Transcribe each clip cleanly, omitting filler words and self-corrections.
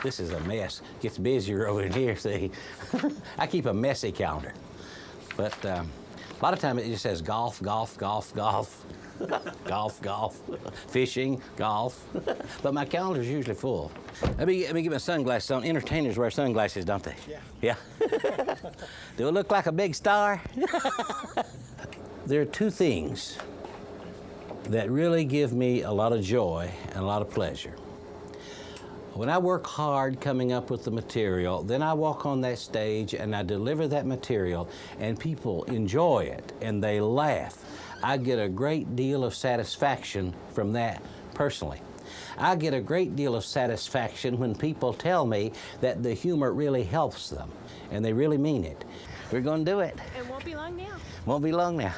This is a mess. Gets busier over in here, see. I keep a messy calendar. But a lot of time it just says golf, golf, golf, golf. Golf, golf, fishing, golf. But my calendar's usually full. Let me get my sunglasses on. Entertainers wear sunglasses, don't they? Yeah. Yeah? Do it look like a big star? There are two things that really give me a lot of joy and a lot of pleasure. When I work hard coming up with the material, then I walk on that stage and I deliver that material and people enjoy it and they laugh. I get a great deal of satisfaction from that personally. I get a great deal of satisfaction when people tell me that the humor really helps them and they really mean it. We're gonna do it. It won't be long now. Won't be long now.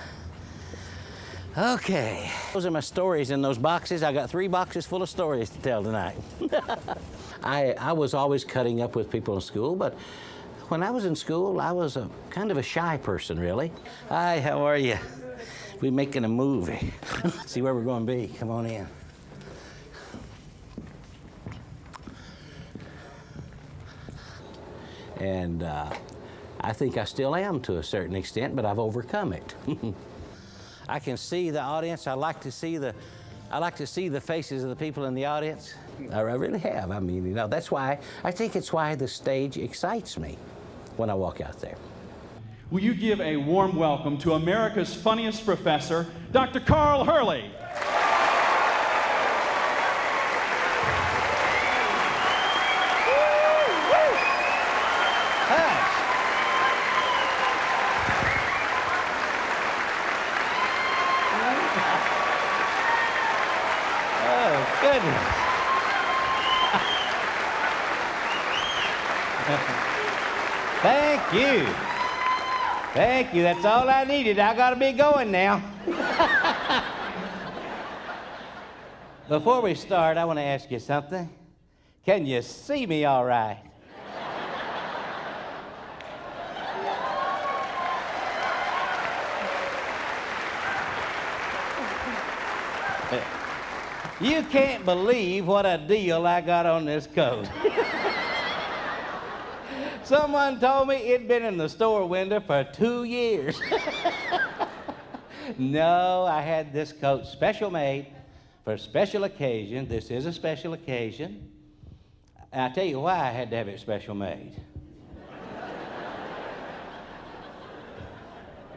Okay, those are my stories in those boxes. I got 3 boxes full of stories to tell tonight. I was always cutting up with people in school, but when I was in school, I was a kind of a shy person, really. Hi, how are you? We're making a movie. See where we're going to be. Come on in. And I think I still am to a certain extent, but I've overcome it. I can see the audience. I like to see the faces of the people in the audience. I really have. I mean, you know, that's why, I think it's why the stage excites me when I walk out there. Will you give a warm welcome to America's funniest professor, Dr. Carl Hurley. Goodness. Thank you. Thank you. That's all I needed. I got to be going now. Before we start, I want to ask you something. Can you see me all right? You can't believe what a deal I got on this coat. Someone told me it'd been in the store window for 2 years. No, I had this coat special made for a special occasion. This is a special occasion. And I'll tell you why I had to have it special made.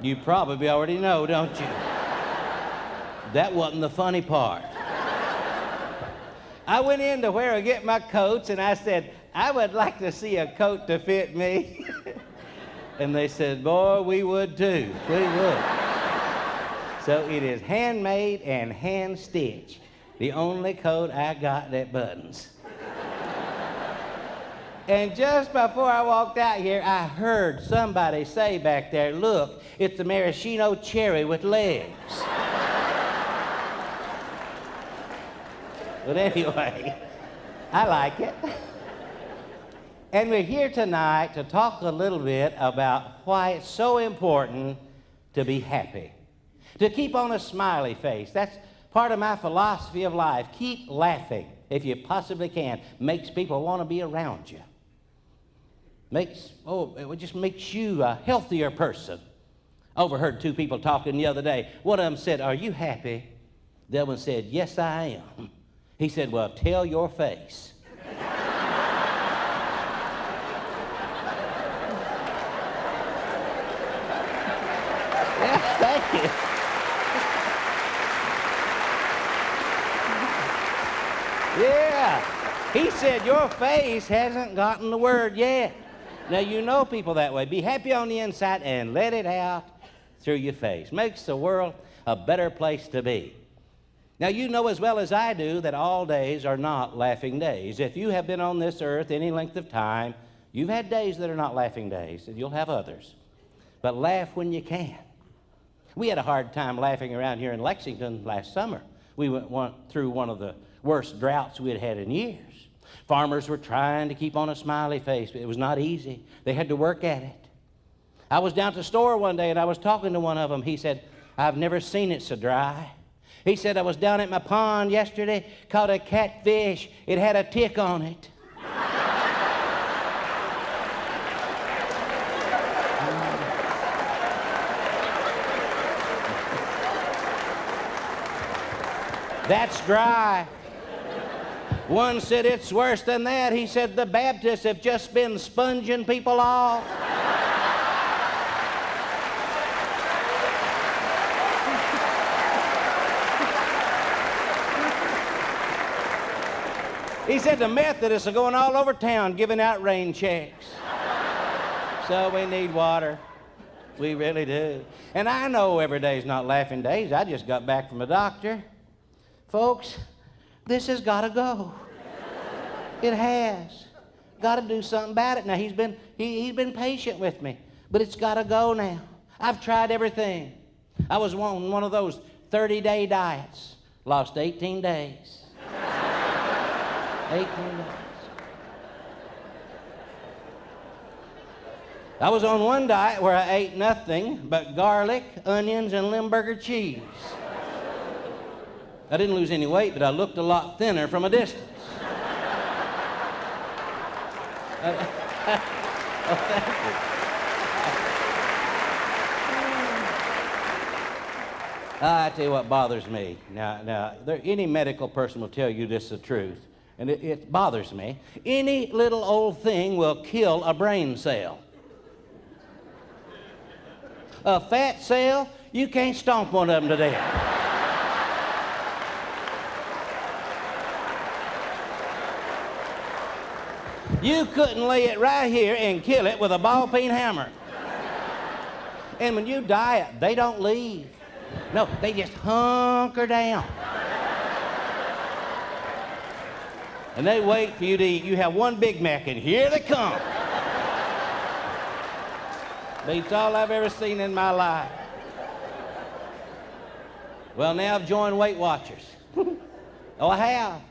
You probably already know, don't you? That wasn't the funny part. I went in to where I get my coats and I said, I would like to see a coat to fit me. And they said, boy, we would too. We would. So it is handmade and hand stitched. The only coat I got that buttons. And just before I walked out here, I heard somebody say back there, look, it's a maraschino cherry with legs. But anyway, I like it. And we're here tonight to talk a little bit about why it's so important to be happy. To keep on a smiley face. That's part of my philosophy of life. Keep laughing if you possibly can. Makes people want to be around you. It just makes you a healthier person. Overheard 2 people talking the other day. One of them said, are you happy? The other one said, yes, I am. He said, well, tell your face. Yeah, thank you. Yeah. He said, your face hasn't gotten the word yet. Now, you know people that way. Be happy on the inside and let it out through your face. Makes the world a better place to be. Now, you know as well as I do that all days are not laughing days. If you have been on this earth any length of time, you've had days that are not laughing days, and you'll have others. But laugh when you can. We had a hard time laughing around here in Lexington last summer. We went through one of the worst droughts we had had in years. Farmers were trying to keep on a smiley face, but it was not easy. They had to work at it. I was down at the store one day, and I was talking to one of them. He said, I've never seen it so dry. He said, I was down at my pond yesterday, caught a catfish. It had a tick on it. That's dry. One said it's worse than that. He said the Baptists have just been sponging people off. He said the Methodists are going all over town giving out rain checks. So we need water. We really do. And I know every day's not laughing days. I just got back from the doctor. Folks, this has got to go. It has. Got to do something about it. Now, he's been patient with me, but it's got to go now. I've tried everything. I was on one of those 30-day diets. Lost 18 days. 18 days. I was on one diet where I ate nothing but garlic, onions, and Limburger cheese. I didn't lose any weight, but I looked a lot thinner from a distance. Oh, thank you. I tell you what bothers me. Now, any medical person will tell you this is the truth, and it bothers me. Any little old thing will kill a brain cell. A fat cell, you can't stomp one of them to death. You couldn't lay it right here and kill it with a ball-peen hammer. And when you diet, they don't leave. No, they just hunker down. And they wait for you to eat. You have one Big Mac, and here they come. Beats all I've ever seen in my life. Well, now I've joined Weight Watchers. Oh, I have.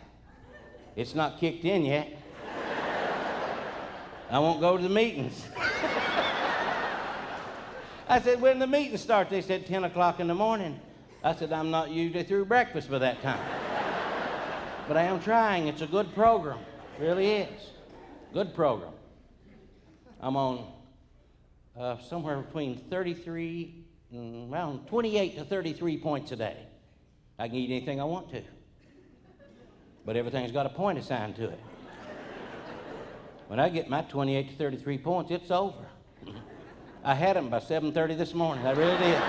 It's not kicked in yet. I won't go to the meetings. I said, when the meetings start? They said 10 o'clock in the morning. I said, I'm not usually through breakfast by that time. But I am trying. It's a good program. It really is. Good program. I'm on somewhere between 28 to 33 points a day. I can eat anything I want to. But everything's got a point assigned to it. When I get my 28 to 33 points, it's over. I had them by 7:30 this morning. I really did.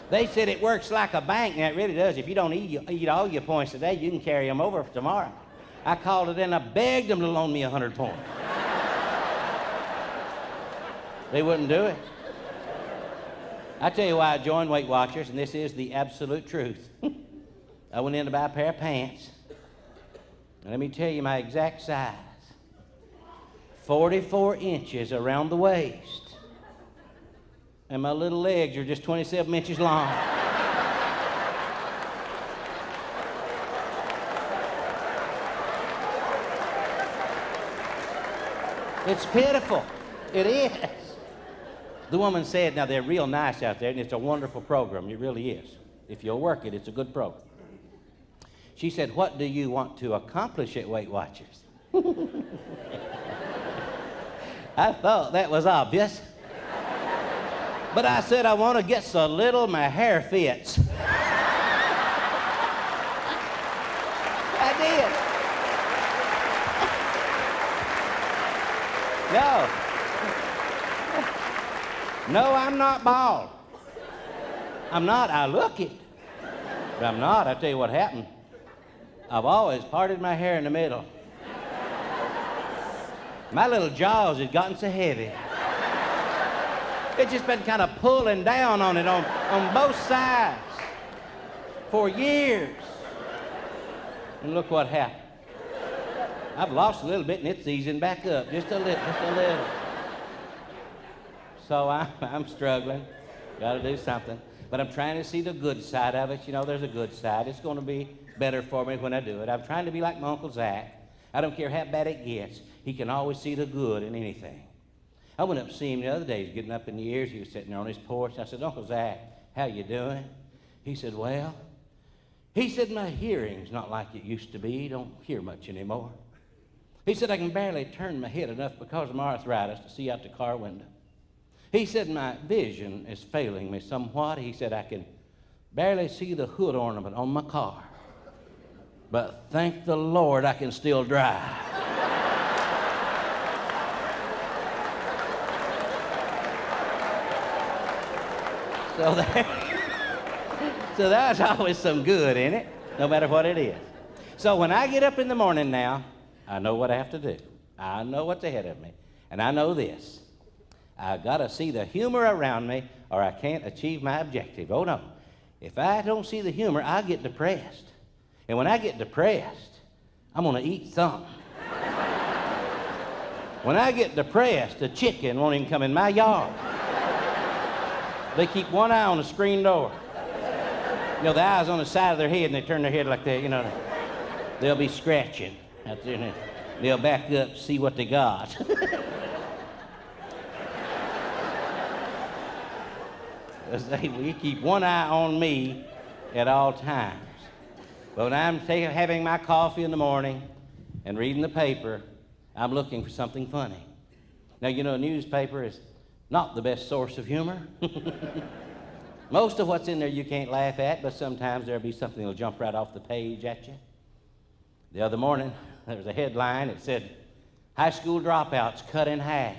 They said it works like a bank. Now, it really does. If you don't eat all your points today, you can carry them over for tomorrow. I called it in. I begged them to loan me 100 points. They wouldn't do it. I tell you why I joined Weight Watchers, and this is the absolute truth. I went in to buy a pair of pants. And let me tell you my exact size. 44 inches around the waist. And my little legs are just 27 inches long. It's pitiful. It is. The woman said, now they're real nice out there, and it's a wonderful program. It really is. If you'll work it, it's a good program. She said, what do you want to accomplish at Weight Watchers? I thought that was obvious. But I said, I want to get so little my hair fits. I did. No, I'm not bald. I'm not. I look it. But I'm not. I tell you what happened. I've always parted my hair in the middle. My little jaws had gotten so heavy. It's just been kind of pulling down on it on both sides for years. And look what happened. I've lost a little bit and it's easing back up, just a little. So I'm struggling, got to do something. But I'm trying to see the good side of it. You know, there's a good side. It's going to be better for me when I do it. I'm trying to be like my Uncle Zach. I don't care how bad it gets. He can always see the good in anything. I went up to see him the other day. He was getting up in the years. He was sitting there on his porch. I said, Uncle Zach, how you doing? He said, well, he said, my hearing's not like it used to be. Don't hear much anymore. He said, I can barely turn my head enough because of my arthritis to see out the car window. He said, my vision is failing me somewhat. He said, I can Barely see the hood ornament on my car. But thank the Lord I can still drive. So that's always some good in it, no matter what it is. So when I get up in the morning now, I know what I have to do. I know what's ahead of me. And I know this. I've got to see the humor around me or I can't achieve my objective. Oh, no. If I don't see the humor, I get depressed. And when I get depressed, I'm going to eat something. When I get depressed, a chicken won't even come in my yard. They keep one eye on the screen door. You know, the eye's on the side of their head, and they turn their head like that, you know. They'll be scratching out there, and they'll back up, see what they got. You keep one eye on me at all times. But when I'm having my coffee in the morning and reading the paper, I'm looking for something funny. Now, you know, a newspaper is not the best source of humor. Most of what's in there you can't laugh at, but sometimes there'll be something that'll jump right off the page at you. The other morning, there was a headline. It said, "High school dropouts cut in half."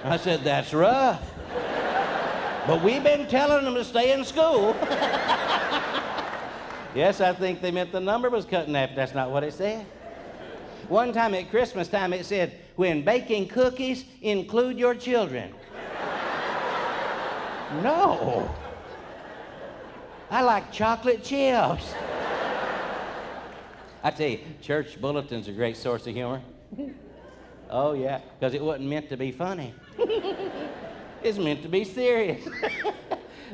I said, "That's rough. But we've been telling them to stay in school." Yes, I think they meant the number was cut in half. That's not what it said. One time at Christmas time, it said, "When baking cookies, include your children." No. I like chocolate chips. I tell you, church bulletin's a great source of humor. Oh, yeah, because it wasn't meant to be funny. It's meant to be serious.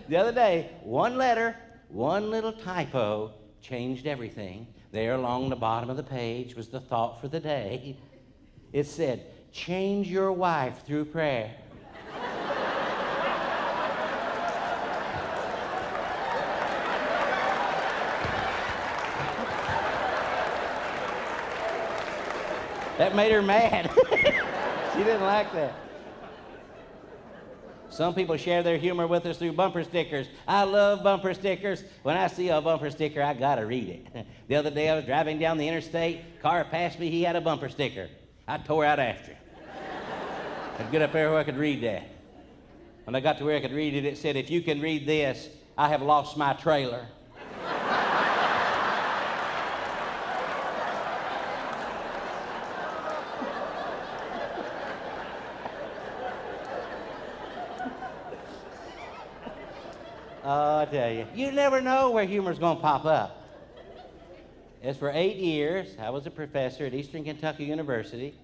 The other day, one letter, one little typo changed everything. There along the bottom of the page was the thought for the day. It said, "Change your wife through prayer." That made her mad. She didn't like that. Some people share their humor with us through bumper stickers. I love bumper stickers. When I see a bumper sticker, I gotta read it. The other day I was driving down the interstate, car passed me, he had a bumper sticker. I tore out after him. I'd get up there where I could read that. When I got to where I could read it, it said, "If you can read this, I have lost my trailer." Oh, I tell you, you never know where humor's going to pop up. As for 8 years, I was a professor at Eastern Kentucky University.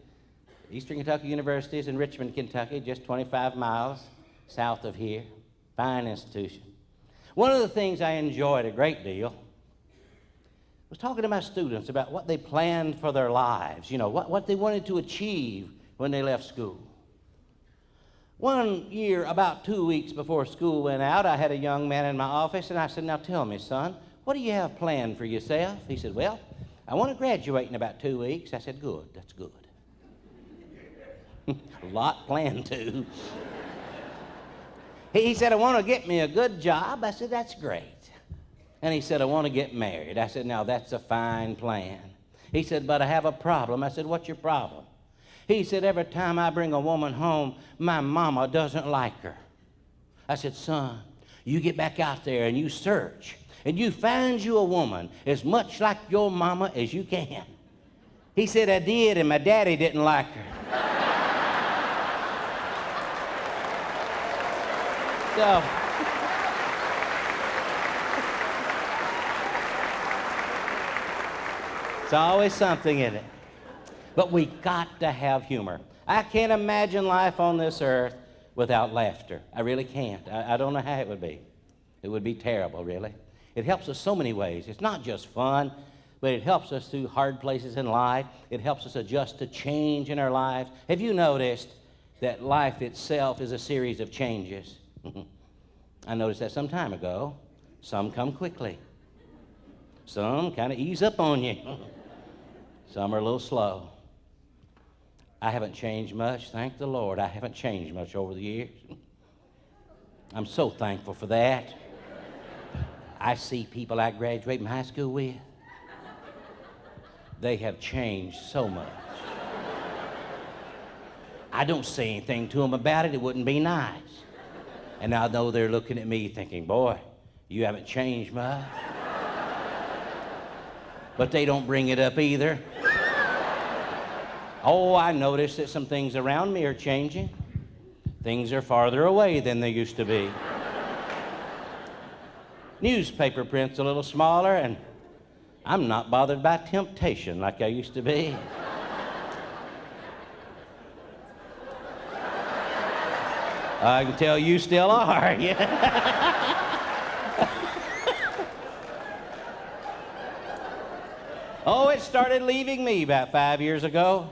Eastern Kentucky University is in Richmond, Kentucky, just 25 miles south of here. Fine institution. One of the things I enjoyed a great deal was talking to my students about what they planned for their lives, you know, what they wanted to achieve when they left school. One year, about 2 weeks before school went out, I had a young man in my office, and I said, "Now tell me, son, what do you have planned for yourself?" He said, "Well, I want to graduate in about 2 weeks." I said, "Good, that's good." A lot planned to. He said, "I want to get me a good job." I said, "That's great." And he said, "I want to get married." I said, "Now that's a fine plan." He said, "But I have a problem." I said, "What's your problem?" He said, "Every time I bring a woman home, my mama doesn't like her." I said, "Son, you get back out there and you search, and you find you a woman as much like your mama as you can." He said, "I did, and my daddy didn't like her." So, it's always something in it. But we got to have humor. I can't imagine life on this earth without laughter. I really can't. I don't know how it would be. It would be terrible, really. It helps us so many ways. It's not just fun, but it helps us through hard places in life. It helps us adjust to change in our lives. Have you noticed that life itself is a series of changes? I noticed that some time ago. Some come quickly. Some kind of ease up on you. Some are a little slow. I haven't changed much. Thank the Lord, I haven't changed much over the years. I'm so thankful for that. I see people I graduated from high school with. They have changed so much. I don't say anything to them about it. It wouldn't be nice. And I know they're looking at me thinking, boy, you haven't changed much. But they don't bring it up either. Oh, I noticed that some things around me are changing. Things are farther away than they used to be. Newspaper print's a little smaller, and I'm not bothered by temptation like I used to be. I can tell you still are. Oh, it started leaving me about 5 years ago.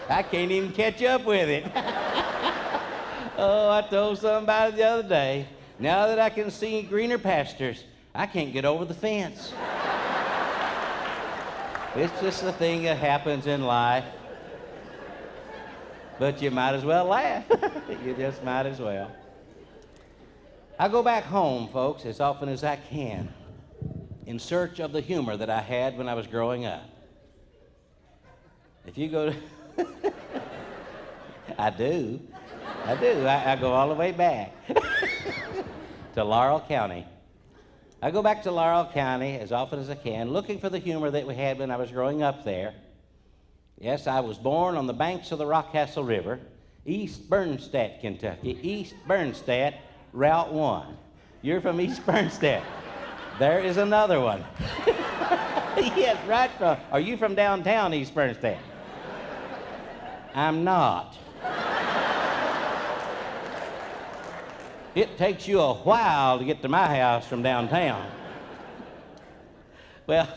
I can't even catch up with it. Oh, I told somebody the other day, now that I can see greener pastures, I can't get over the fence. It's just a thing that happens in life. But you might as well laugh. You just might as well. I go back home, folks, as often as I can, in search of the humor that I had when I was growing up. If you go to... I do. I go all the way back to Laurel County. I go back to Laurel County as often as I can, looking for the humor that we had when I was growing up there. Yes, I was born on the banks of the Rockcastle River, East Bernstadt, Kentucky. East Bernstadt, Route 1. You're from East Bernstadt. There is another one. Yes, right from... Are you from downtown East Bernstadt? I'm not. It takes you a while to get to my house from downtown. Well,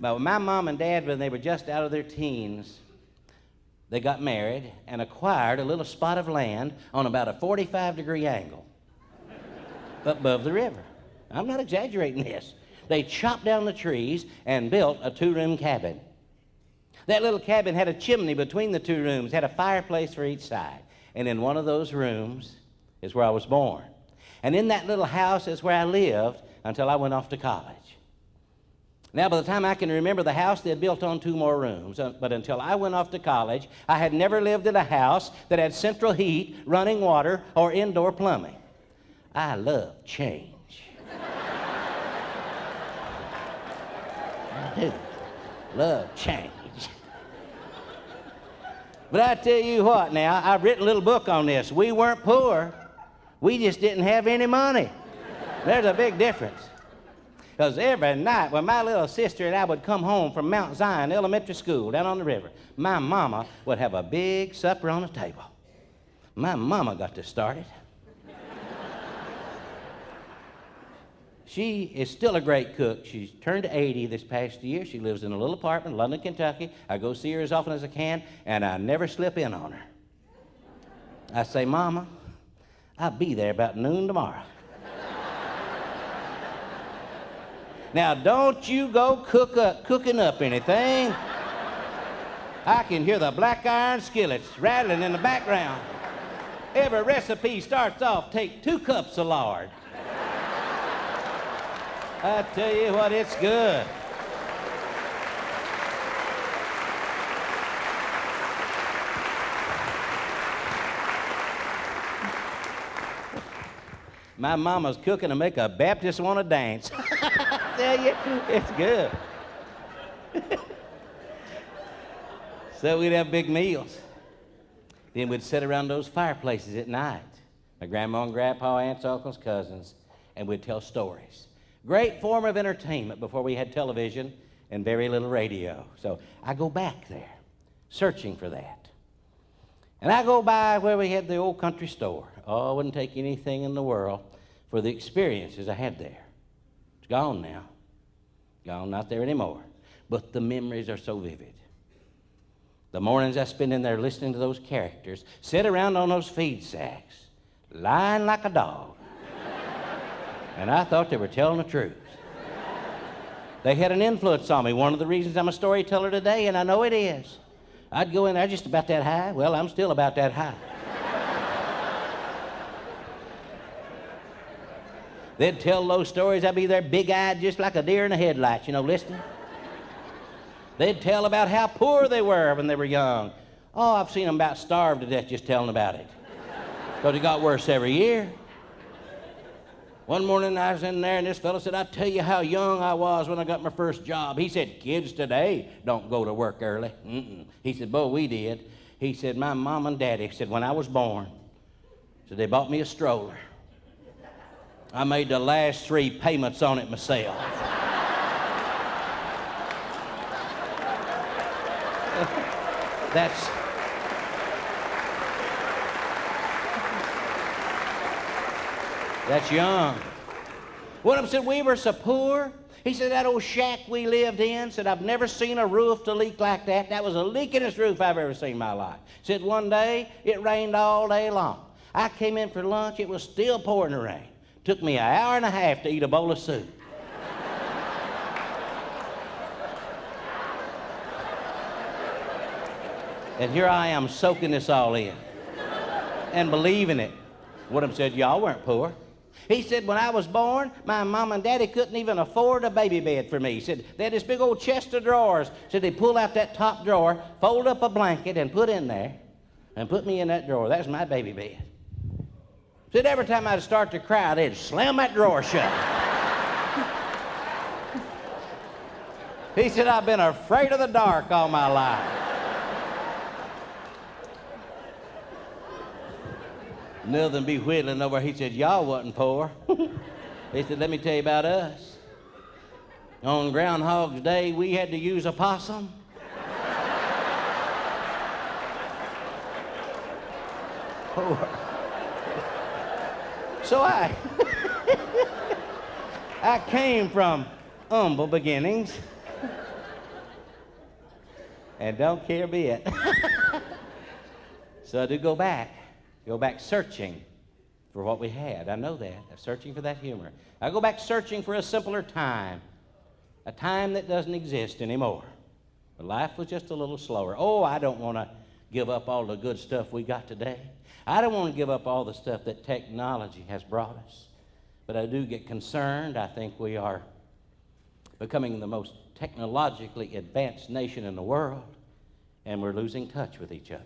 but my mom and dad, when they were just out of their teens, they got married and acquired a little spot of land on about a 45-degree angle above the river. I'm not exaggerating this. They chopped down the trees and built a 2-room cabin. That little cabin had a chimney between the 2 rooms, had a fireplace for each side. And in one of those rooms is where I was born. And in that little house is where I lived until I went off to college. Now, by the time I can remember the house, they had built on 2 more rooms. But until I went off to college, I had never lived in a house that had central heat, running water, or indoor plumbing. I love change. I do. Love change. But I tell you what now, I've written a little book on this. We weren't poor. We just didn't have any money. There's a big difference. Because every night when my little sister and I would come home from Mount Zion Elementary School down on the river, my mama would have a big supper on the table. My mama got this started. She is still a great cook. She's turned 80 this past year. She lives in a little apartment in London, Kentucky. I go see her as often as I can, and I never slip in on her. I say, Mama, I'll be there about noon tomorrow. Now, don't you go cooking up anything. I can hear the black iron skillets rattling in the background. Every recipe starts off, take 2 cups of lard. I tell you what, it's good. My mama's cooking to make a Baptist want to dance. I tell you, it's good. So we'd have big meals. Then we'd sit around those fireplaces at night. My grandma and grandpa, aunts, uncles, cousins, and we'd tell stories. Great form of entertainment before we had television and very little radio. So I go back there, searching for that. And I go by where we had the old country store. Oh, I wouldn't take anything in the world for the experiences I had there. It's gone now. Gone, not there anymore. But the memories are so vivid. The mornings I spend in there listening to those characters, sit around on those feed sacks, lying like a dog. And I thought they were telling the truth. They had an influence on me. One of the reasons I'm a storyteller today, and I know it is. I'd go in there just about that high. Well, I'm still about that high. They'd tell those stories. I'd be there big-eyed just like a deer in the headlights, listening. They'd tell about how poor they were when they were young. Oh, I've seen them about starved to death just telling about it. But it got worse every year. One morning I was in there and this fellow said, "I'll tell you how young I was when I got my first job." He said, "Kids today don't go to work early." He said, "Boy, we did." He said, "My mom and daddy," said, "when I was born," said, "they bought me a stroller. I made the last 3 payments on it myself." That's young. One of them said, "We were so poor." He said, "That old shack we lived in," said, "I've never seen a roof to leak like that. That was the leakingest roof I've ever seen in my life." Said, "One day, it rained all day long. I came in for lunch, it was still pouring the rain. Took me an hour and a half to eat a bowl of soup." And here I am soaking this all in and believing it. One of them said, "Y'all weren't poor." He said, "When I was born, my mom and daddy couldn't even afford a baby bed for me." He said, "They had this big old chest of drawers." Said, "They pull out that top drawer, fold up a blanket and put in there and put me in that drawer. That's my baby bed." Said, "Every time I'd start to cry, they'd slam that drawer shut." He said, "I've been afraid of the dark all my life." Another than be whittling over, he said, "Y'all wasn't poor." He said, "Let me tell you about us. On Groundhog's Day, we had to use a possum. Poor. So I came from humble beginnings and don't care a bit." So I do go back searching for what we had. I know that. I'm searching for that humor. I go back searching for a simpler time, a time that doesn't exist anymore. But life was just a little slower. Oh, I don't want to give up all the good stuff we got today. I don't want to give up all the stuff that technology has brought us. But I do get concerned. I think we are becoming the most technologically advanced nation in the world, and we're losing touch with each other.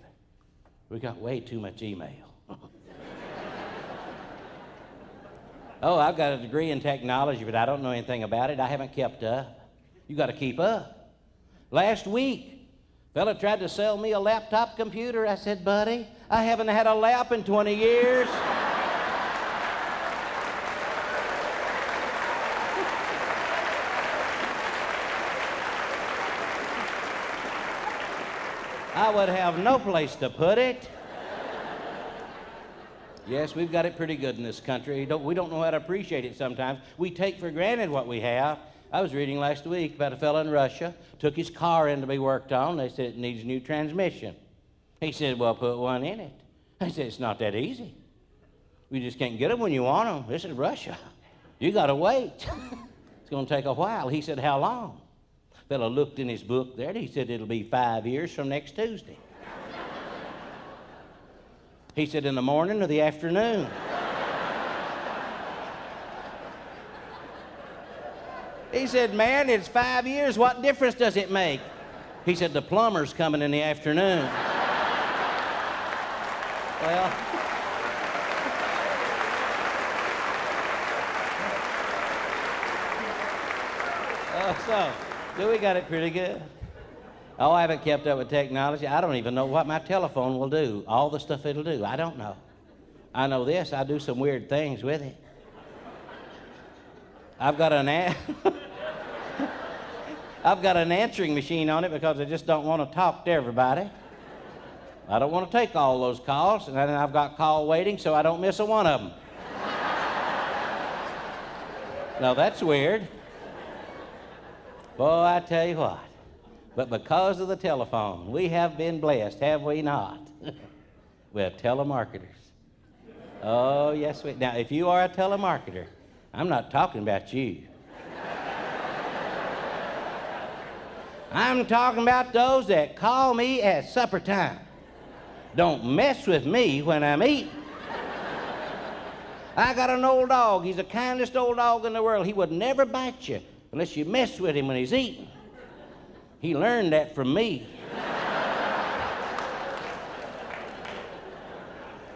We got way too much email. Oh, I've got a degree in technology, but I don't know anything about it. I haven't kept up. You got to keep up. Last week, a fella tried to sell me a laptop computer. I said, "Buddy, I haven't had a lap in 20 years. I would have no place to put it." Yes, we've got it pretty good in this country. We don't know how to appreciate it sometimes. We take for granted what we have. I was reading last week about a fellow in Russia, took his car in to be worked on. They said it needs a new transmission. He said, "Well, put one in it." I said, "It's not that easy. We just can't get them when you want them. This is Russia. You got to wait. It's going to take a while." He said, "How long?" The fellow looked in his book there, and he said, "It'll be 5 years from next Tuesday." He said, "In the morning or the afternoon?" He said, "Man, it's 5 years. What difference does it make?" He said, "The plumber's coming in the afternoon." Well, so we got it pretty good. Oh, I haven't kept up with technology. I don't even know what my telephone will do, all the stuff it'll do. I don't know. I know this, I do some weird things with it. I've got an answering machine on it because I just don't want to talk to everybody. I don't want to take all those calls, and then I've got call waiting so I don't miss a one of them. Now, that's weird. Boy, I tell you what. But because of the telephone, we have been blessed, have we not? With telemarketers. Oh, yes, we. Now, if you are a telemarketer, I'm not talking about you. I'm talking about those that call me at supper time. Don't mess with me when I'm eating. I got an old dog. He's the kindest old dog in the world. He would never bite you unless you mess with him when he's eating. He learned that from me.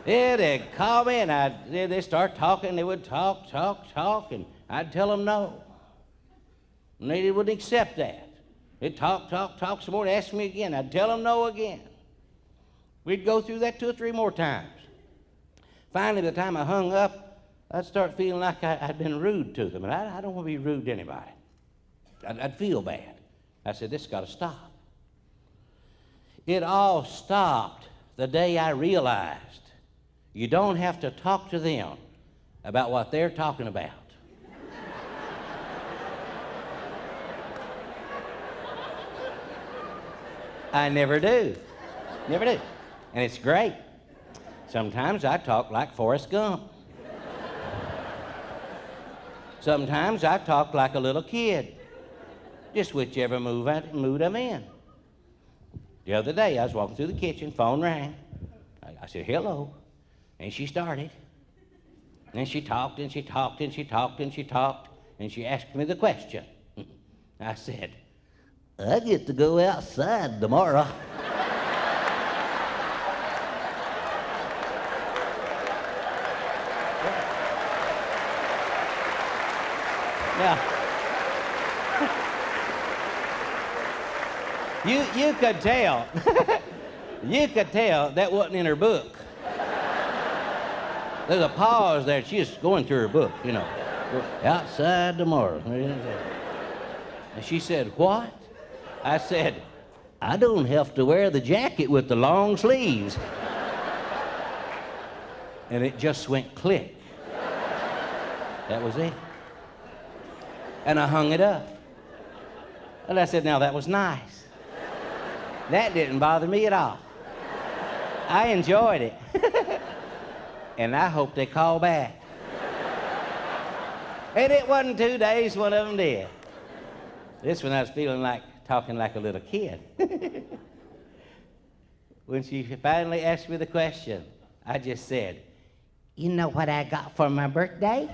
Yeah, they'd call me and they'd start talking. They would talk, and I'd tell them no. And they wouldn't accept that. They'd talk some more, and ask me again. I'd tell them no again. We'd go through that 2 or 3 more times. Finally, by the time I hung up, I'd start feeling like I'd been rude to them, and I don't want to be rude to anybody. I'd feel bad. I said, this has got to stop. It all stopped the day I realized you don't have to talk to them about what they're talking about. I never do. Never do. And it's great. Sometimes I talk like Forrest Gump. Sometimes I talk like a little kid. Just whichever mood I'm in. The other day, I was walking through the kitchen, phone rang. I said, hello. And she started. And she talked, and she talked, and she talked, and she talked, and she asked me the question. I said, I get to go outside tomorrow. Now, you could tell, you could tell that wasn't in her book. There's a pause there. She's going through her book, you know. Outside tomorrow. And she said, what? I said, I don't have to wear the jacket with the long sleeves. And it just went click. That was it. And I hung it up. And I said, now that was nice. That didn't bother me at all. I enjoyed it. And I hope they call back. And it wasn't 2 days, one of them did. This one I was feeling like talking like a little kid. When she finally asked me the question, I just said, you know what I got for my birthday?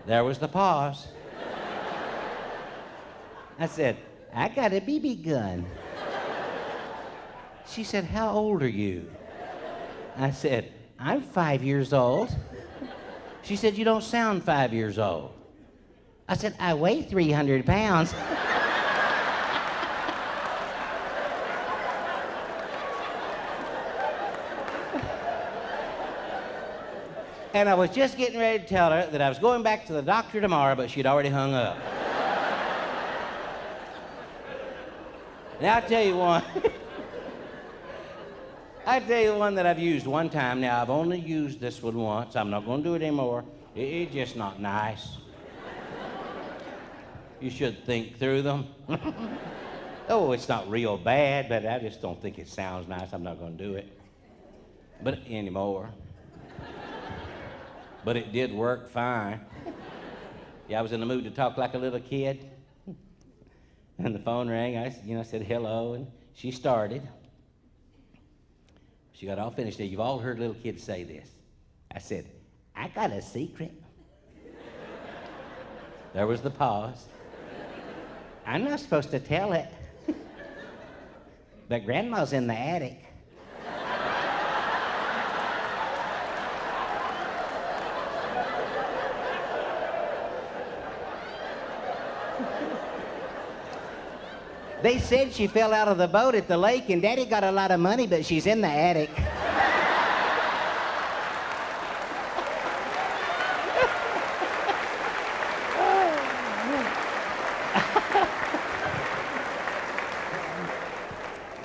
There was the pause. I said, I got a BB gun. She said, how old are you? I said, I'm 5 years old. She said, you don't sound 5 years old. I said, I weigh 300 pounds. And I was just getting ready to tell her that I was going back to the doctor tomorrow, but she'd already hung up. Now, I'll tell you one. I'll tell you one that I've used one time. Now, I've only used this one once. I'm not going to do it anymore. It's just not nice. You should think through them. Oh, it's not real bad, but I just don't think it sounds nice. I'm not going to do it. But anymore. But it did work fine. Yeah, I was in the mood to talk like a little kid. And the phone rang. I said hello, and she started. She got all finished. You've all heard little kids say this. I said, I got a secret. There was the pause. I'm not supposed to tell it. But Grandma's in the attic. They said she fell out of the boat at the lake, and Daddy got a lot of money, but she's in the attic.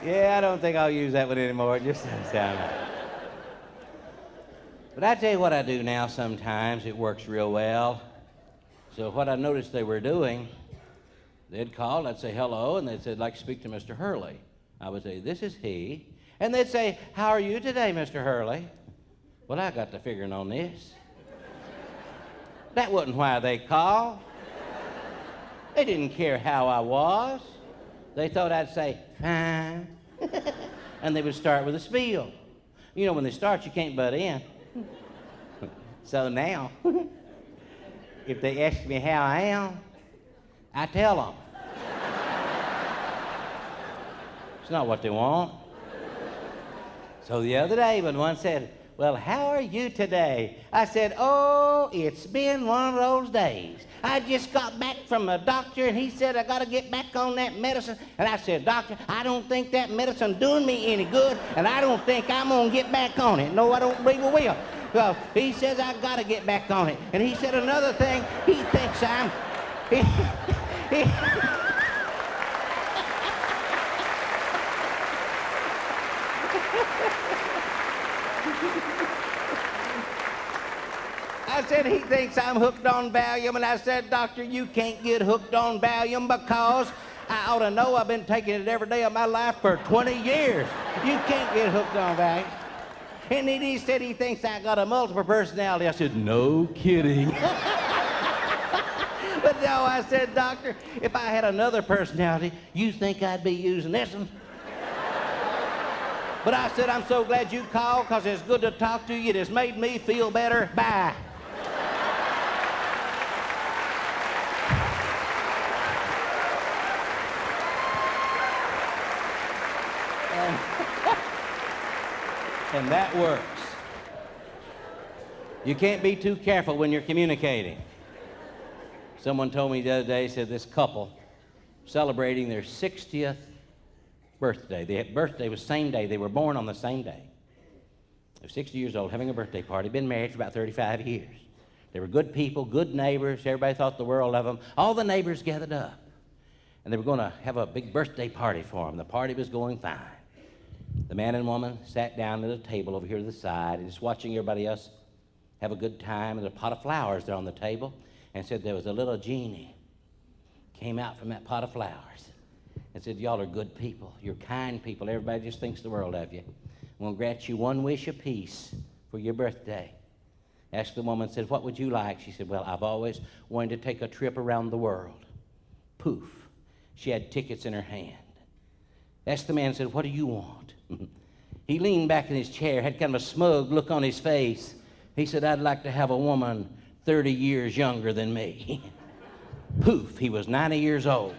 Yeah, I don't think I'll use that one anymore. It just doesn't sound right. But I tell you what I do now sometimes. It works real well. So what I noticed they were doing, they'd call, I'd say hello, and they'd say, I'd like to speak to Mr. Hurley. I would say, this is he. And they'd say, how are you today, Mr. Hurley? Well, I got to figuring on this. That wasn't why they called. They didn't care how I was. They thought I'd say, fine. And they would start with a spiel. You know, when they start, you can't butt in. So now, if they ask me how I am, I tell them. It's not what they want. So the other day, when one said, well, how are you today? I said, oh, it's been one of those days. I just got back from a doctor, and he said I got to get back on that medicine. And I said, doctor, I don't think that medicine's doing me any good, and I don't think I'm going to get back on it. No, I don't believe I will. Well, he says I got to get back on it. And he said another thing, he thinks I'm... I said, he thinks I'm hooked on Valium, and I said, doctor, you can't get hooked on Valium because I ought to know I've been taking it every day of my life for 20 years. You can't get hooked on Valium. And then he said he thinks I got a multiple personality. I said, no kidding. But no, I said, doctor, if I had another personality, you think I'd be using this one? But I said, I'm so glad you called because it's good to talk to you. It has made me feel better. Bye. And that works. You can't be too careful when you're communicating. Someone told me the other day, said this couple celebrating their 60th birthday. Their birthday was the same day. They were born on the same day. They're 60 years old, having a birthday party, been married for about 35 years. They were good people, good neighbors. Everybody thought the world of them. All the neighbors gathered up, and they were going to have a big birthday party for them. The party was going fine. The man and woman sat down at a table over here to the side and just watching everybody else have a good time. And a pot of flowers there on the table, and said there was a little genie came out from that pot of flowers and said, y'all are good people. You're kind people. Everybody just thinks the world of you. I'm going to grant you one wish apiece for your birthday. Asked the woman, said, what would you like? She said, well, I've always wanted to take a trip around the world. Poof. She had tickets in her hand. Asked the man, said, what do you want? He leaned back in his chair, had kind of a smug look on his face. He said, I'd like to have a woman 30 years younger than me. Poof, he was 90 years old.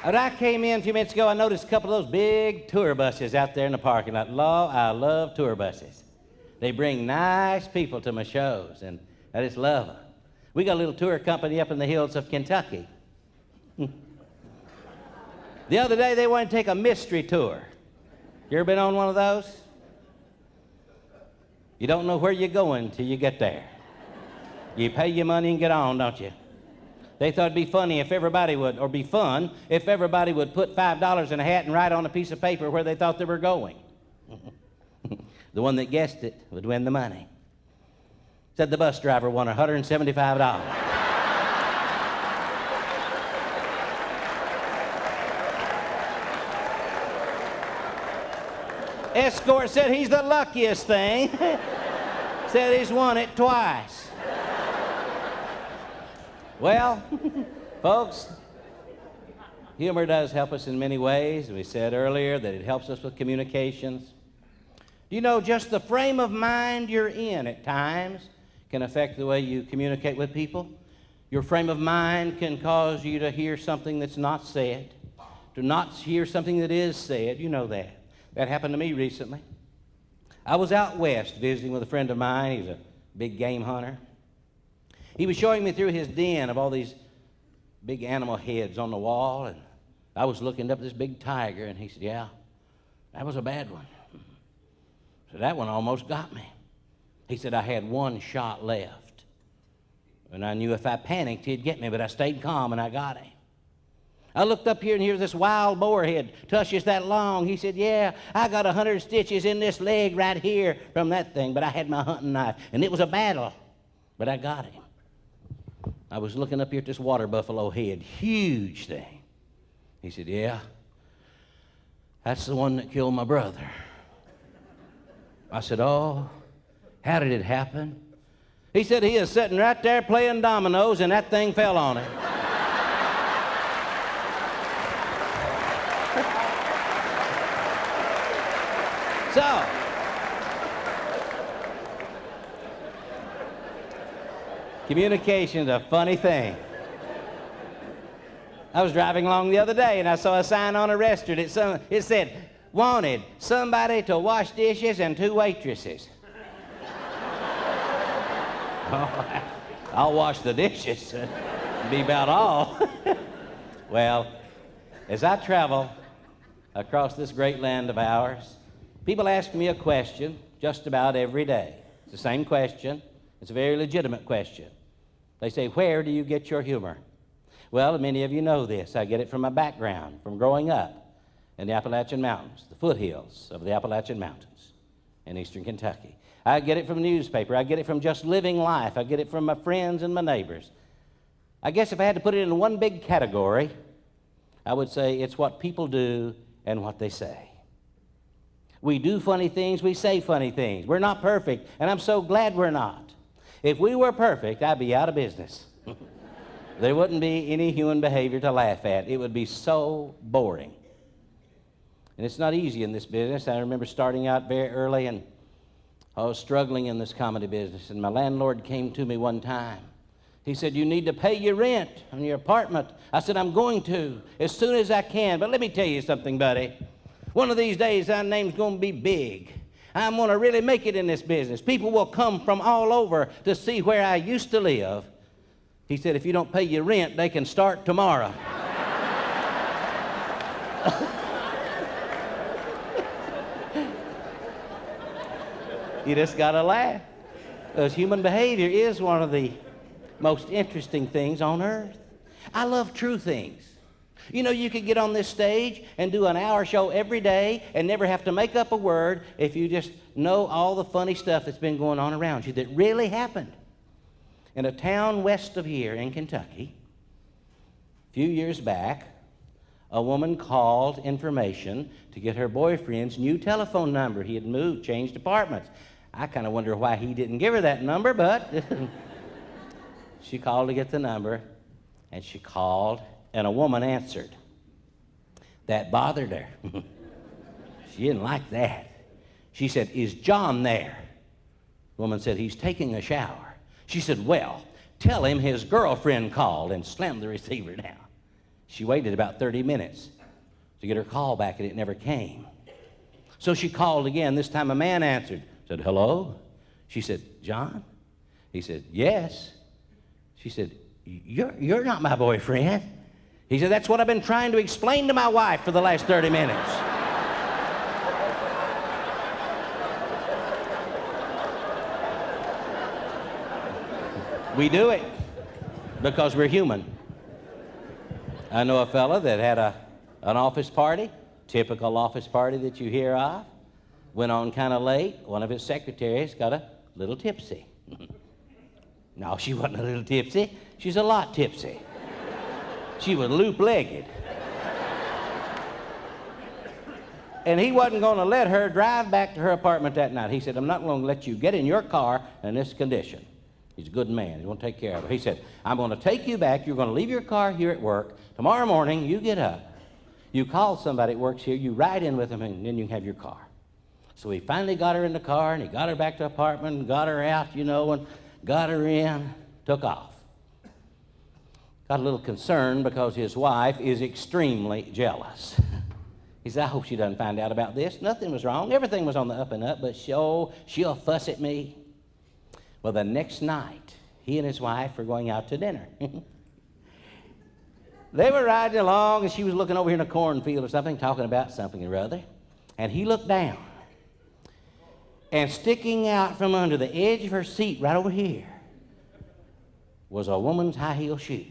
When I came in a few minutes ago, I noticed a couple of those big tour buses out there in the parking lot. I love tour buses. They bring nice people to my shows, and I just love them. We got a little tour company up in the hills of Kentucky. The other day, they wanted to take a mystery tour. You ever been on one of those? You don't know where you're going till you get there. You pay your money and get on, don't you? They thought it'd be funny if everybody would, or be fun, if everybody would put $5 in a hat and write on a piece of paper where they thought they were going. The one that guessed it would win the money. Said the bus driver won $175. Escort said he's the luckiest thing. Said he's won it twice. Well, folks, humor does help us in many ways. We said earlier that it helps us with communications. You know, just the frame of mind you're in at times can affect the way you communicate with people. Your frame of mind can cause you to hear something that's not said, to not hear something that is said. You know that. That happened to me recently. I was out west visiting with a friend of mine. He's a big game hunter. He was showing me through his den of all these big animal heads on the wall, and I was looking up at this big tiger, and he said, yeah, that was a bad one. So that one almost got me. He said I had one shot left, and I knew if I panicked, he'd get me, but I stayed calm, and I got him. I looked up here, and here's this wild boar head, tushes that long. He said, yeah, I got 100 stitches in this leg right here from that thing, but I had my hunting knife, and it was a battle, but I got him. I was looking up here at this water buffalo head, huge thing. He said, yeah, that's the one that killed my brother. I said, oh, How did it happen? He said he was sitting right there playing dominoes and that thing fell on him. So, communication's a funny thing. I was driving along the other day and I saw a sign on a restaurant. It said, wanted somebody to wash dishes and 2 waitresses. Oh, I'll wash the dishes. Be about all. Well, as I travel across this great land of ours, people ask me a question just about every day. It's the same question. It's a very legitimate question. They say, where do you get your humor? Well, many of you know this. I get it from my background, from growing up in the Appalachian Mountains, the foothills of the Appalachian Mountains in eastern Kentucky. I get it from the newspaper. I get it from just living life. I get it from my friends and my neighbors. I guess if I had to put it in one big category, I would say it's what people do and what they say. We do funny things, we say funny things. We're not perfect, and I'm so glad we're not. If we were perfect, I'd be out of business. There wouldn't be any human behavior to laugh at. It would be so boring. And it's not easy in this business. I remember starting out very early, and I was struggling in this comedy business, and my landlord came to me one time. He said, you need to pay your rent on your apartment. I said, I'm going to, as soon as I can. But let me tell you something, buddy. One of these days, our name's going to be big. I'm going to really make it in this business. People will come from all over to see where I used to live. He said, if you don't pay your rent, they can start tomorrow. You just got to laugh. Because human behavior is one of the most interesting things on earth. I love true things. You know, you could get on this stage and do an hour show every day and never have to make up a word if you just know all the funny stuff that's been going on around you that really happened. In a town west of here in Kentucky, a few years back, a woman called information to get her boyfriend's new telephone number. He had moved, changed apartments. I kind of wonder why he didn't give her that number, but she called to get the number, and she called, and a woman answered. That bothered her. She didn't like that. She said, is John there? The woman said, he's taking a shower. She said, well, tell him his girlfriend called, and slammed the receiver down. She waited about 30 minutes to get her call back, and it never came. So she called again. This time a man answered, said, hello? She said, John? He said, yes. She said, you're not my boyfriend. He said, that's what I've been trying to explain to my wife for the last 30 minutes. We do it because we're human. I know a fella that had an office party, typical office party that you hear of, went on kind of late. One of his secretaries got a little tipsy. No, she wasn't a little tipsy. She's a lot tipsy. She was loop-legged. And he wasn't going to let her drive back to her apartment that night. He said, I'm not going to let you get in your car in this condition. He's a good man. He's going to take care of her. He said, I'm going to take you back. You're going to leave your car here at work. Tomorrow morning, you get up. You call somebody that works here. You ride in with them, and then you can have your car. So he finally got her in the car, and he got her back to the apartment, and got her out, you know, and got her in, took off. Got a little concerned because his wife is extremely jealous. He said, I hope she doesn't find out about this. Nothing was wrong. Everything was on the up and up, but she'll fuss at me. Well, the next night, he and his wife were going out to dinner. They were riding along, and she was looking over here in a cornfield or something, talking about something or other. And he looked down. And sticking out from under the edge of her seat right over here was a woman's high heel shoe.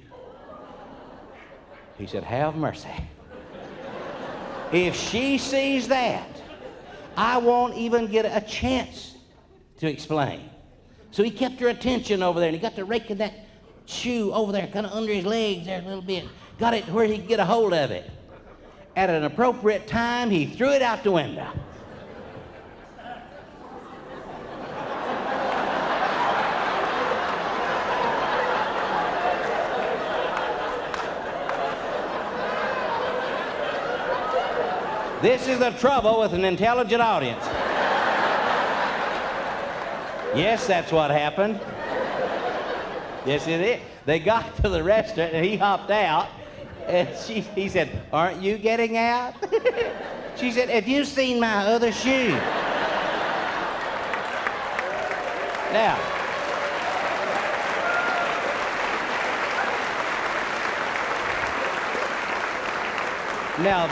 He said, have mercy. If she sees that, I won't even get a chance to explain. So he kept her attention over there, and he got to raking that shoe over there, kind of under his legs there a little bit. Got it where he could get a hold of it. At an appropriate time, he threw it out the window. This is the trouble with an intelligent audience. Yes, that's what happened. Yes, it is. They got to the restaurant and he hopped out. And he said, "Aren't you getting out?" She said, "Have you seen my other shoe?" Now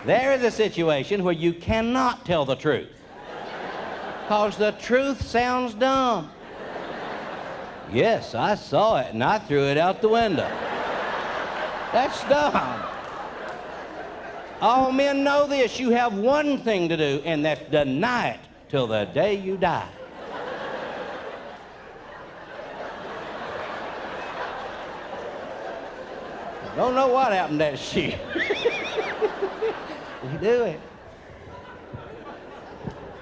there is a situation where you cannot tell the truth. Because the truth sounds dumb. "Yes, I saw it and I threw it out the window." That's dumb. All men know this. You have one thing to do, and that's deny it till the day you die. Don't know what happened to that shoe. We do it.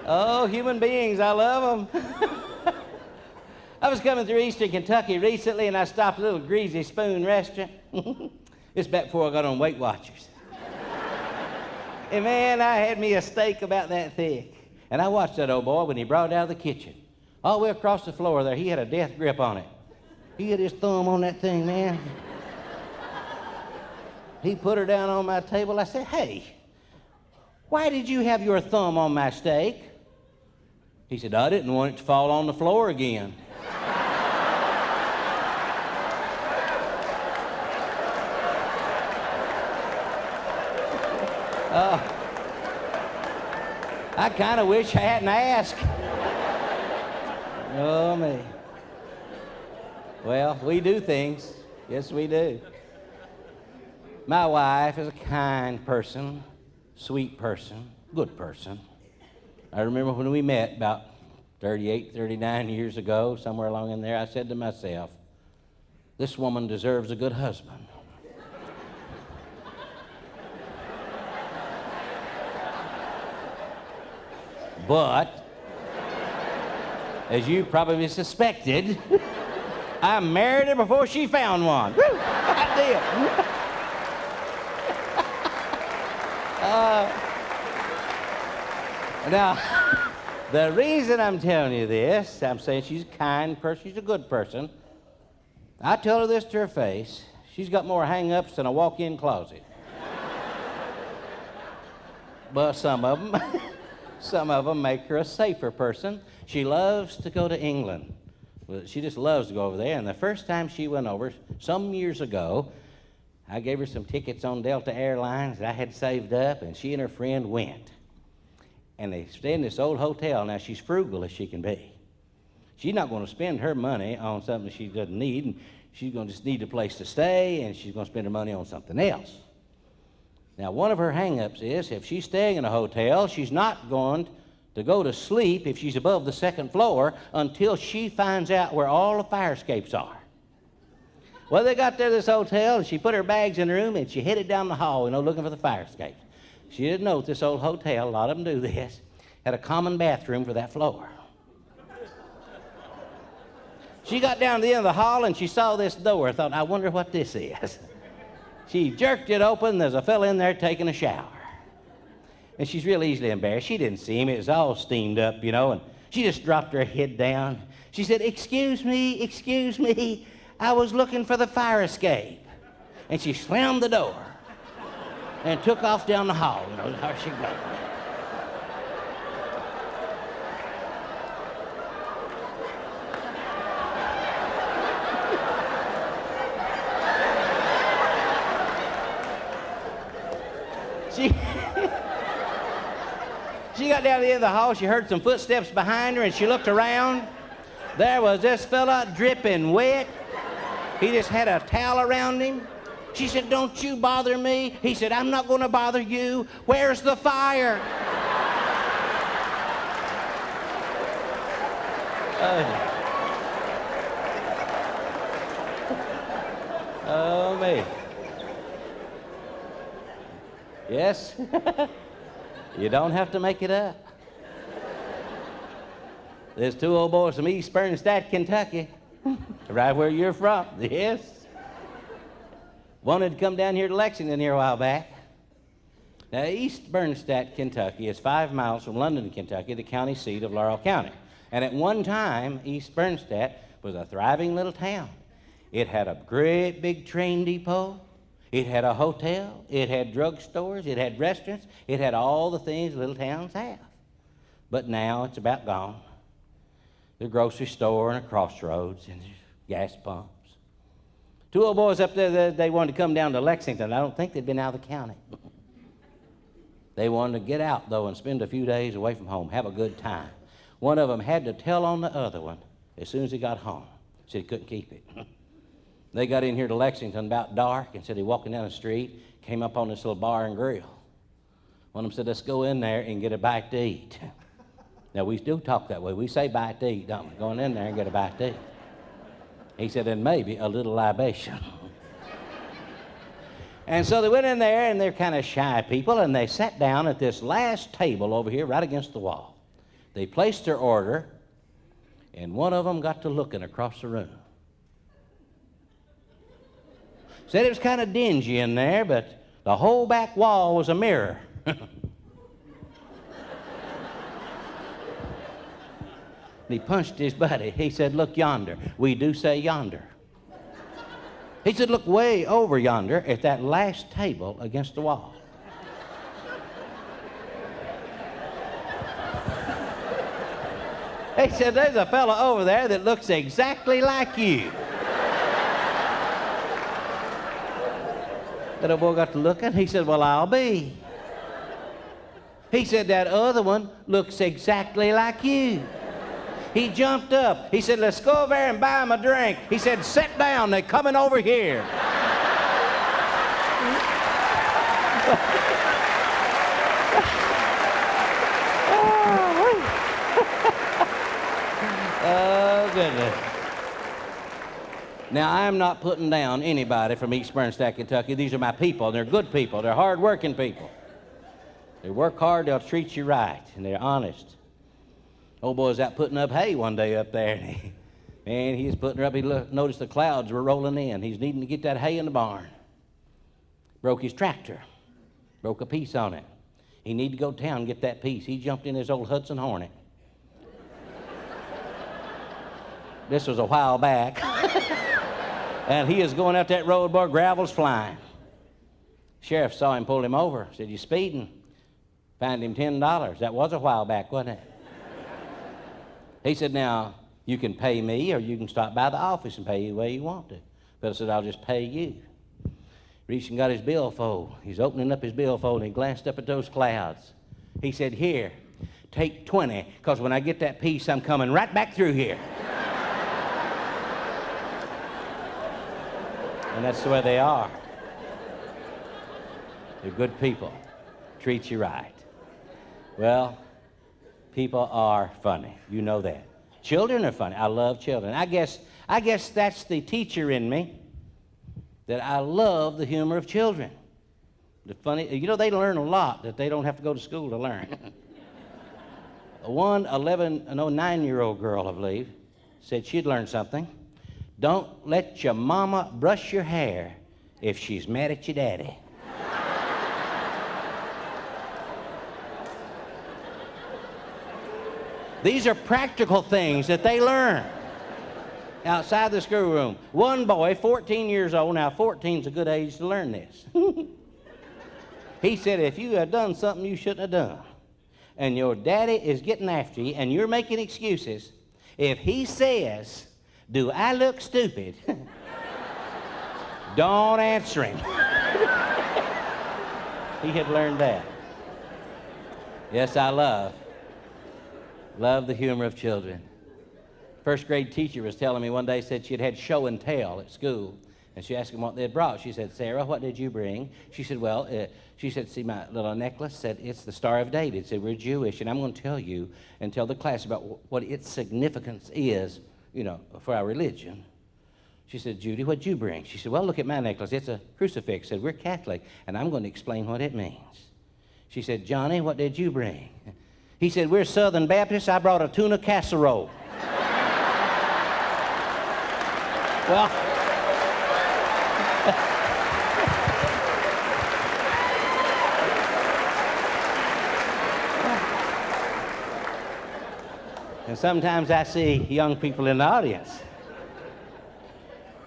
Oh, human beings, I love them. I was coming through Eastern Kentucky recently, and I stopped at a little Greasy Spoon restaurant. It's back before I got on Weight Watchers. And man, I had me a steak about that thick. And I watched that old boy when he brought it out of the kitchen. All the way across the floor there, he had a death grip on it. He had his thumb on that thing, man. He put her down on my table. I said, "Hey, why did you have your thumb on my steak?" He said, "I didn't want it to fall on the floor again." I kind of wish I hadn't asked. Oh, me. Well, we do things. Yes, we do. My wife is a kind person, sweet person, good person. I remember when we met about 38, 39 years ago, somewhere along in there, I said to myself, "This woman deserves a good husband." But, as you probably suspected, I married her before she found one. Woo, I did. Now, the reason I'm telling you this, I'm saying she's a kind person, she's a good person. I tell her this to her face, she's got more hang-ups than a walk-in closet. But some of them make her a safer person. She loves to go to England. She just loves to go over there. And the first time she went over, some years ago, I gave her some tickets on Delta Airlines that I had saved up, and she and her friend went. And they stay in this old hotel. Now, she's frugal as she can be. She's not going to spend her money on something she doesn't need, and she's going to just need a place to stay, and she's going to spend her money on something else. Now, one of her hang-ups is if she's staying in a hotel, she's not going to go to sleep if she's above the second floor until she finds out where all the fire escapes are. Well, they got there to this hotel, and she put her bags in the room, and she headed down the hall, looking for the fire escape. She didn't know that this old hotel, a lot of them do this, had a common bathroom for that floor. She got down to the end of the hall, and she saw this door. Thought, I wonder what this is. She jerked it open. There's a fella in there taking a shower. And she's real easily embarrassed. She didn't see him. It was all steamed up, and she just dropped her head down. She said, excuse me, I was looking for the fire escape." And she slammed the door and took off down the hall. How she go. She got down to the end of the hall. She heard some footsteps behind her, and she looked around. There was this fella dripping wet. He just had a towel around him. She said, "Don't you bother me." He said, "I'm not going to bother you. Where's the fire?" Oh, me. Yes. You don't have to make it up. There's two old boys from East Bernstadt, Kentucky, right where you're from. Yes. Wanted to come down here to Lexington here a while back. Now, East Bernstadt, Kentucky is 5 miles from London, Kentucky, the county seat of Laurel County. And at one time, East Bernstadt was a thriving little town. It had a great big train depot. It had a hotel. It had drugstores. It had restaurants. It had all the things little towns have. But now it's about gone. The grocery store and a crossroads and gas pumps. Two old boys up there, they wanted to come down to Lexington. I don't think they'd been out of the county. They wanted to get out, though, and spend a few days away from home, have a good time. One of them had to tell on the other one as soon as he got home. Said he couldn't keep it. They got in here to Lexington about dark and said he walking down the street, came up on this little bar and grill. One of them said, let's go in there and get a bite to eat. Now, we do talk that way. We say bite to eat, don't we? Going in there and get a bite to eat. He said, and maybe a little libation. And so they went in there, and they're kind of shy people, and they sat down at this last table over here right against the wall. They placed their order, and one of them got to looking across the room. Said it was kind of dingy in there, but the whole back wall was a mirror. He punched his buddy. He said, look yonder. We do say yonder. He said, look way over yonder at that last table against the wall. He said, there's a fellow over there that looks exactly like you. That old boy got to looking. He said, well, I'll be. He said, that other one looks exactly like you. He jumped up. He said, let's go over there and buy him a drink. He said, sit down. They're coming over here. Oh, goodness. Now, I'm not putting down anybody from East Bernstadt, Kentucky. These are my people. They're good people. They're hard-working people. They work hard. They'll treat you right, and they're honest. Old boy was out putting up hay one day up there, and he was putting her up. He noticed the clouds were rolling in. He's needing to get that hay in the barn. Broke his tractor. Broke a piece on it. He needed to go to town and get that piece. He jumped in his old Hudson Hornet. This was a while back. And he is going out that road, boy, gravel's flying. Sheriff saw him, pulled him over, said, you speeding? Fined him $10. That was a while back, wasn't it? He said, now, you can pay me or you can stop by the office and pay you the way you want to. But I said, I'll just pay you. Reached and got his billfold. He's opening up his billfold and he glanced up at those clouds. He said, here, take 20, because when I get that piece, I'm coming right back through here. And that's the way they are. They're good people. Treat you right. Well, people are funny. You know that. Children are funny. I love children. I guess that's the teacher in me, that I love the humor of children. The funny, you know, they learn a lot that they don't have to go to school to learn. One 9-year-old girl, I believe, said she'd learned something. Don't let your mama brush your hair if she's mad at your daddy. These are practical things that they learn outside the schoolroom. One boy, 14 years old, now 14's a good age to learn this. He said, if you had done something you shouldn't have done, and your daddy is getting after you, and you're making excuses, if he says, do I look stupid? Don't answer him. He had learned that. Yes, I love the humor of children. First grade teacher was telling me one day, said she had had show and tell at school. And she asked him what they had brought. She said, Sarah, what did you bring? She said, well, see my little necklace? Said, it's the Star of David. Said, we're Jewish, and I'm going to tell you and tell the class about what its significance is, you know, for our religion. She said, Judy, what'd you bring? She said, well, look at my necklace. It's a crucifix. Said, we're Catholic, and I'm going to explain what it means. She said, Johnny, what did you bring? He said, we're Southern Baptists. I brought a tuna casserole. Well, And sometimes I see young people in the audience.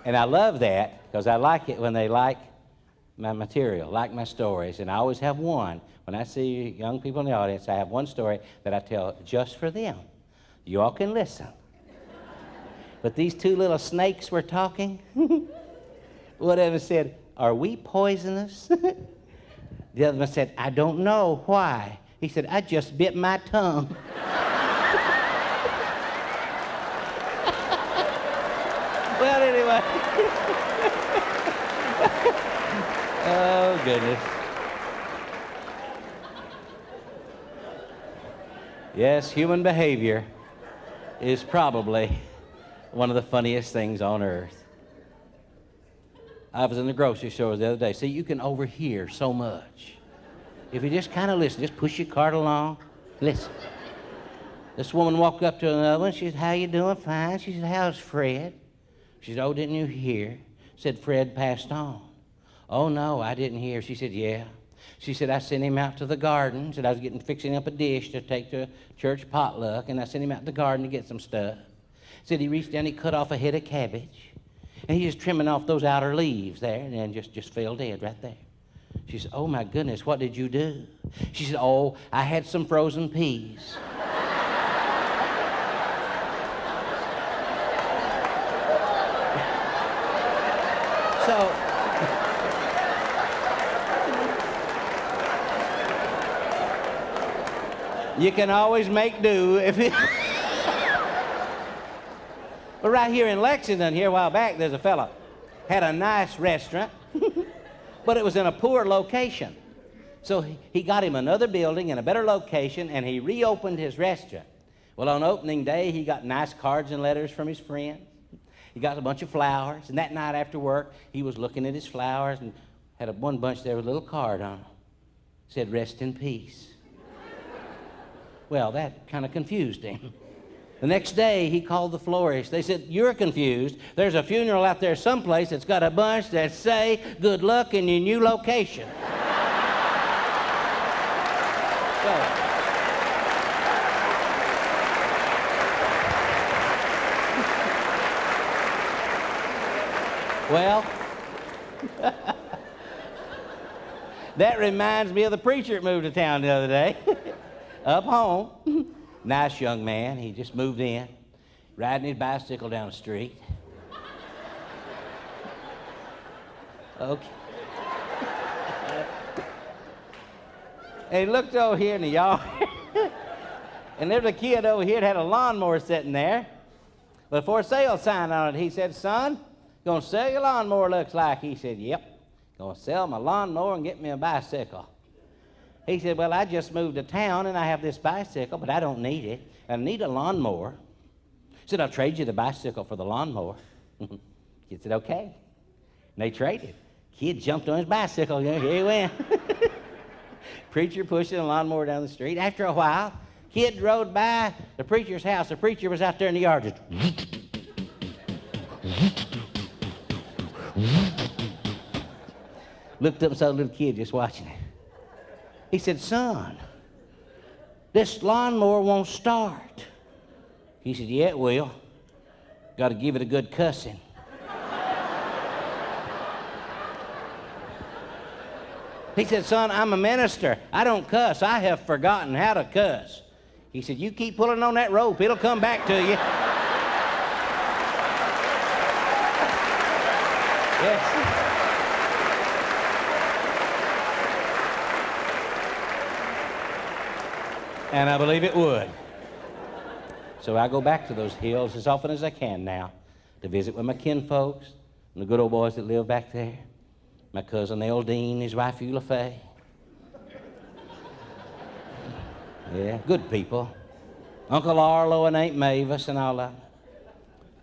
And I love that because I like it when they like my material, like my stories. And I always have one. When I see young people in the audience, I have one story that I tell just for them. You all can listen. But these two little snakes were talking. One of them said, "Are we poisonous?" The other one said, "I don't know. Why?" He said, "I just bit my tongue." Well, anyway. Oh, goodness. Yes, human behavior is probably one of the funniest things on earth. I was in the grocery store the other day. See, you can overhear so much. If you just kind of listen, just push your cart along, listen. This woman walked up to another one. She said, "How you doing?" "Fine." She said, "How's Fred?" She said, "Oh, didn't you hear?" Said, "Fred passed on." "Oh, no, I didn't hear." She said, "Yeah." She said, "I sent him out to the garden." Said, "I was fixing up a dish to take to a church potluck, and I sent him out to the garden to get some stuff." Said he reached down, he cut off a head of cabbage, and he was trimming off those outer leaves there, and then just fell dead right there. She said, "Oh, my goodness, what did you do?" She said, "Oh, I had some frozen peas." So, you can always make do if it... But right here in Lexington, here a while back, there's a fella had a nice restaurant, but it was in a poor location. So he got him another building in a better location, and he reopened his restaurant. Well, on opening day, he got nice cards and letters from his friends. He got a bunch of flowers, and that night after work, he was looking at his flowers and had one bunch there with a little card on it. Said, "Rest in peace." Well, that kind of confused him. The next day, he called the florist. They said, "You're confused. There's a funeral out there someplace that's got a bunch that say, 'Good luck in your new location.'" So, well, that reminds me of the preacher that moved to town the other day. Up home, nice young man. He just moved in, riding his bicycle down the street. Okay. And he looked over here in the yard, and there was a kid over here that had a lawnmower sitting there with a for sale sign on it. He said, "Son, gonna sell your lawnmower, looks like." He said, "Yep, gonna sell my lawnmower and get me a bicycle." He said, "Well, I just moved to town and I have this bicycle, but I don't need it. I need a lawnmower." He said, "I'll trade you the bicycle for the lawnmower." He said, "Okay." And they traded. Kid jumped on his bicycle. Here he went. Preacher pushing a lawnmower down the street. After a while, kid rode by the preacher's house. The preacher was out there in the yard just... Looked up and saw the little kid just watching it. He said, "Son, this lawnmower won't start." He said, "Yeah, it will. Got to give it a good cussing." He said, "Son, I'm a minister. I don't cuss. I have forgotten how to cuss." He said, "You keep pulling on that rope. It'll come back to you." Yes. And I believe it would. So I go back to those hills as often as I can now to visit with my kinfolks and the good old boys that live back there. My cousin Eldine, his wife Eula Faye. Yeah, good people. Uncle Arlo and Aunt Mavis and all that.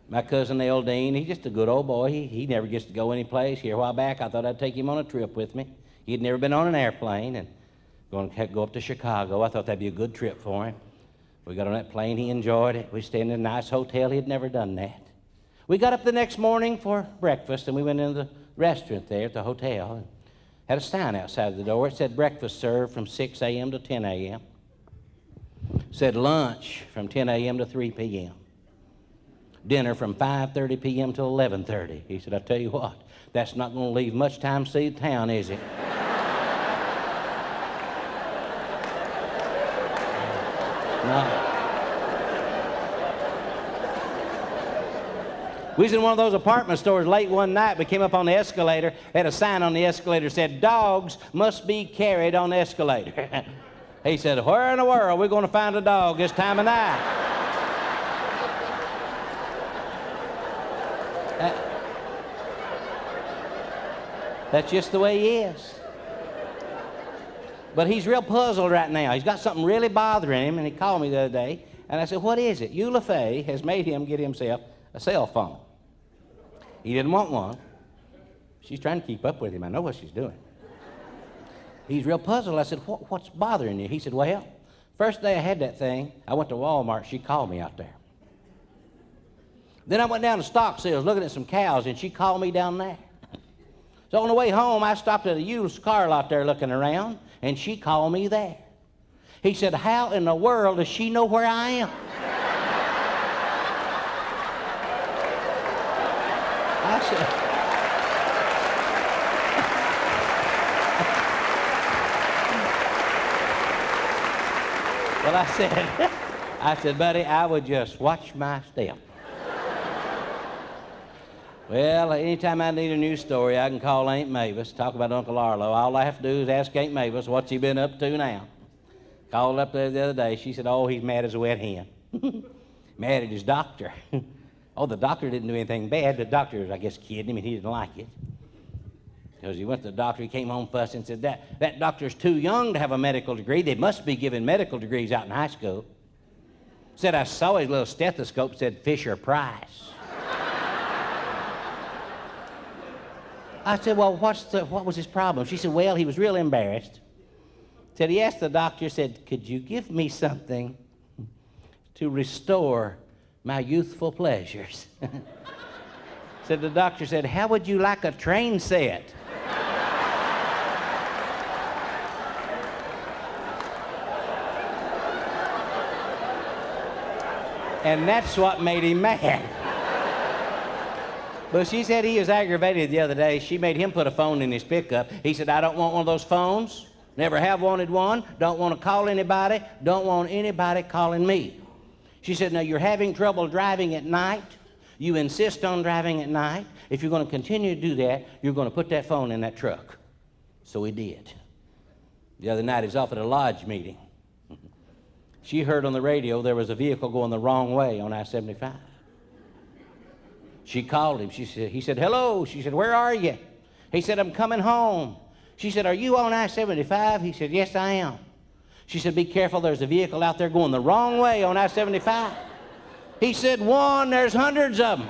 My cousin Eldine, he's just a good old boy. He never gets to go any place. Here a while back, I thought I'd take him on a trip with me. He'd never been on an airplane and going to go up to Chicago. I thought that'd be a good trip for him. We got on that plane. He enjoyed it. We stayed in a nice hotel. He'd never done that. We got up the next morning for breakfast, and we went into the restaurant there at the hotel and had a sign outside the door. It said breakfast served from 6 a.m. to 10 a.m. Said lunch from 10 a.m. to 3 p.m. Dinner from 5:30 p.m. till 11:30. He said, I tell you what, that's not going to leave much time to see the town, is it? No. We was in one of those apartment stores late one night. We came up on the escalator, had a sign on the escalator that said, dogs must be carried on the escalator. He said, where in the world are we going to find a dog this time of night? That's just the way he is. But he's real puzzled right now. He's got something really bothering him, and he called me the other day, and I said, what is it? Eula Faye has made him get himself a cell phone. He didn't want one. She's trying to keep up with him. I know what she's doing. He's real puzzled. I said, what's bothering you? He said, well, first day I had that thing, I went to Walmart. She called me out there. Then I went down to stock sales looking at some cows, and she called me down there. So on the way home, I stopped at a used car lot there looking around, and she called me there. He said, how in the world does she know where I am? I said, well, I said, buddy, I would just watch my step. Well, anytime I need a news story, I can call Aunt Mavis, talk about Uncle Arlo. All I have to do is ask Aunt Mavis, what's he been up to now? Called up there the other day. She said, oh, he's mad as a wet hen. Mad at his doctor. Oh, the doctor didn't do anything bad. The doctor was, I guess, kidding him, and he didn't like it. Because he went to the doctor, he came home fussing and said, that doctor's too young to have a medical degree. They must be giving medical degrees out in high school. Said, I saw his little stethoscope, said Fisher Price. I said, well, what was his problem? She said, well, he was real embarrassed. Said, he asked the doctor, said, could you give me something to restore my youthful pleasures? Said the doctor said, how would you like a train set? And that's what made him mad. But she said he was aggravated the other day. She made him put a phone in his pickup. He said, I don't want one of those phones. Never have wanted one. Don't want to call anybody. Don't want anybody calling me. She said, now you're having trouble driving at night. You insist on driving at night. If you're going to continue to do that, you're going to put that phone in that truck. So he did. The other night he was off at a lodge meeting. She heard on the radio there was a vehicle going the wrong way on I-75. She called him. He said, hello. She said, where are you? He said, I'm coming home. She said, are you on I-75? He said, yes, I am. She said, be careful. There's a vehicle out there going the wrong way on I-75. He said, one, there's hundreds of them.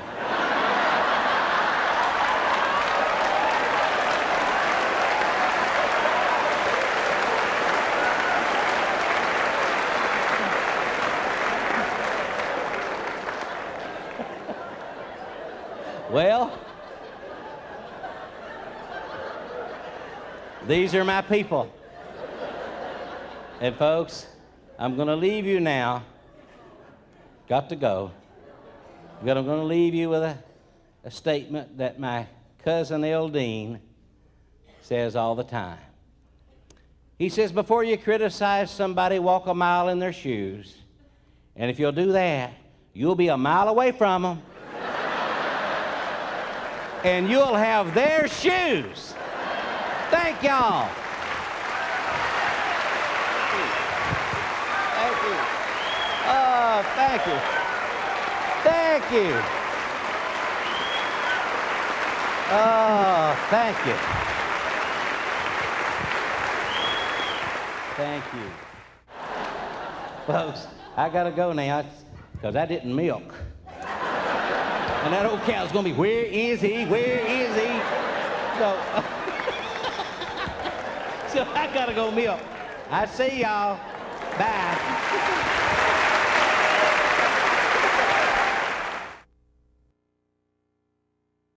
Well, these are my people. And folks, I'm going to leave you now. Got to go. But I'm going to leave you with a statement that my cousin Eldine says all the time. He says, before you criticize somebody, walk a mile in their shoes. And if you'll do that, you'll be a mile away from them. And you'll have their shoes. Thank y'all. Thank you. Oh, thank you. Thank you. Oh, thank you. Thank you. Folks, I gotta go now because I didn't milk. And that old cow's gonna be, where is he? Where is he? So I gotta go milk. I see y'all. Bye.